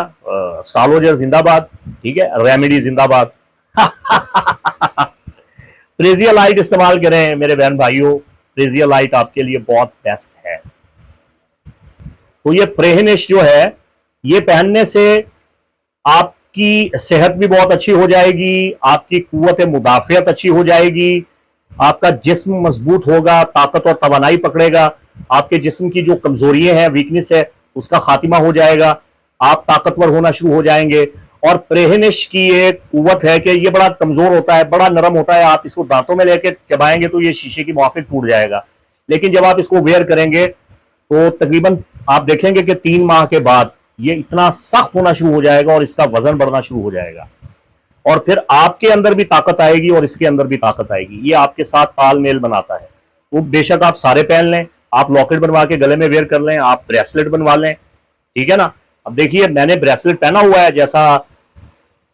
एस्ट्रोलॉजर जिंदाबाद। ठीक है, रेमेडी जिंदाबाद। प्रेजियालाइट इस्तेमाल करें मेरे बहन भाइयों, प्रेजियालाइट आपके लिए बहुत बेस्ट है। तो ये प्रेहनिश जो है, ये पहनने से आपकी सेहत भी बहुत अच्छी हो जाएगी, आपकी कुव्वत मुदाफियत अच्छी हो जाएगी, आपका जिस्म मजबूत होगा, ताकत और तवानाई पकड़ेगा, आपके जिस्म की जो कमजोरियां हैं, वीकनेस है, उसका खात्मा हो जाएगा, आप ताकतवर होना शुरू हो जाएंगे। और प्रेहनिश की एक कुव्वत है कि ये बड़ा कमजोर होता है, बड़ा नरम होता है, आप इसको दांतों में लेके चबाएंगे तो ये शीशे की मुआफिक टूट जाएगा। लेकिन जब आप इसको वेयर करेंगे तो तकरीबन आप देखेंगे कि 3 माह के बाद ये इतना सख्त होना शुरू हो जाएगा और इसका वजन बढ़ना शुरू हो जाएगा, और फिर आपके अंदर भी ताकत आएगी और इसके अंदर भी ताकत आएगी। ये आपके साथ तालमेल बनाता है। वो बेशक आप सारे पहन लें, आप लॉकेट बनवा के गले में वेयर कर लें, आप ब्रेसलेट बनवा लें, ठीक है ना। अब देखिए मैंने ब्रेसलेट पहना हुआ है जैसा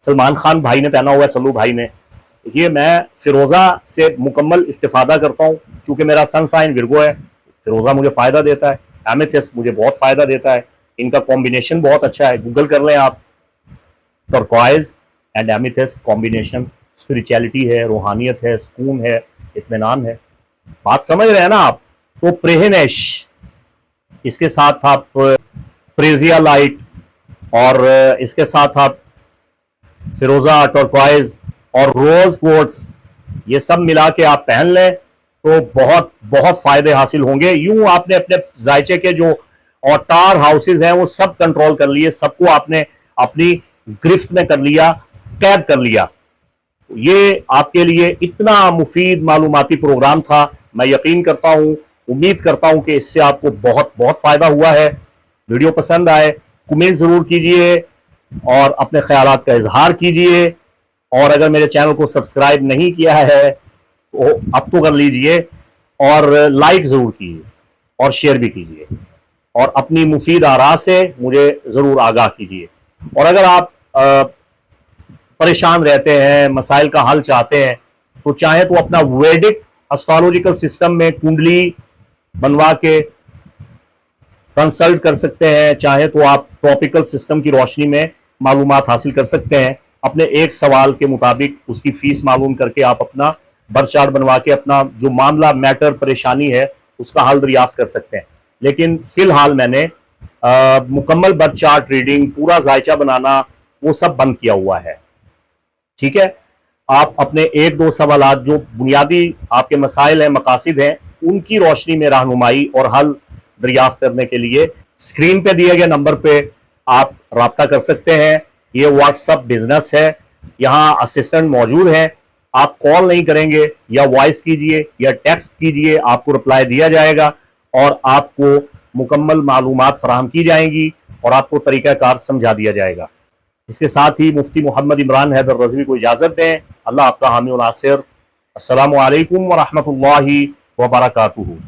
सलमान खान भाई ने पहना हुआ है, सल्लू भाई ने। देखिए मैं फिरोजा से मुकम्मल इस्तेफादा करता हूँ, चूंकि मेरा सन साइन विर्गो है, फिरोजा मुझे फायदा देता है, एमेथिस्ट मुझे बहुत फायदा देता है, इनका कॉम्बिनेशन बहुत अच्छा है, गूगल कर लें आप, turquoise and amethyst combination, spirituality है, रूहानियत है, सुकून है, इत्मीनान है। बात समझ रहे हैं ना आप। तो प्रेहनेश, इसके साथ आप प्रेजिया लाइट, और इसके साथ आप फिरोजा, टर्क्वाइज और रोज कोट्स, ये सब मिला के आप पहन लें तो बहुत बहुत फायदे हासिल होंगे। यूं आपने अपने जायचे के जो औतार हाउसेज हैं वो सब कंट्रोल कर लिए, सबको आपने अपनी गिरफ्त में कर लिया, कैद कर लिया। ये आपके लिए इतना मुफीद मालूमाती प्रोग्राम था। मैं यकीन करता हूं, उम्मीद करता हूं कि इससे आपको बहुत बहुत फायदा हुआ है। वीडियो पसंद आए कमेंट जरूर कीजिए और अपने ख्यालात का इजहार कीजिए, और अगर मेरे चैनल को सब्सक्राइब नहीं किया है तो अब तो कर लीजिए, और लाइक जरूर कीजिए और शेयर भी कीजिए, और अपनी मुफीद आरा से मुझे जरूर आगाह कीजिए। और अगर आप परेशान रहते हैं, मसाइल का हल चाहते हैं, तो चाहे तो अपना वैदिक एस्ट्रोलॉजिकल सिस्टम में कुंडली बनवा के कंसल्ट कर सकते हैं, चाहे तो आप ट्रॉपिकल सिस्टम की रोशनी में मालूमात हासिल कर सकते हैं। अपने एक सवाल के मुताबिक उसकी फीस मालूम करके आप अपना बर्थ चार्ट बनवा के अपना जो मामला, मैटर, परेशानी है उसका हल दरियाफ्त कर सकते हैं। लेकिन फिलहाल मैंने मुकम्मल बर्थ चार्ट रीडिंग, पूरा जायचा बनाना, वो सब बंद किया हुआ है, ठीक है। आप अपने 1-2 सवालात जो बुनियादी आपके मसाइल हैं, मकासिद हैं, उनकी रोशनी में रहनुमाई और हल दरियाफ्त करने के लिए स्क्रीन पे दिए गए नंबर पे आप राब्ता कर सकते हैं। ये व्हाट्सएप बिजनेस है, यहाँ असिस्टेंट मौजूद है। आप कॉल नहीं करेंगे या वॉइस कीजिए या टेक्स्ट कीजिए, आपको रिप्लाई दिया जाएगा और आपको मुकम्मल मालूमात फराहम की जाएंगी और आपको तरीक़ाकार समझा दिया जाएगा। इसके साथ ही मुफ्ती मोहम्मद इमरान हैदर रज़वी को इजाज़त दें। अल्लाह आपका हामी व नासिर। अस्सलामु अलैकुम व रहमतुल्लाहि व बरकातुहू।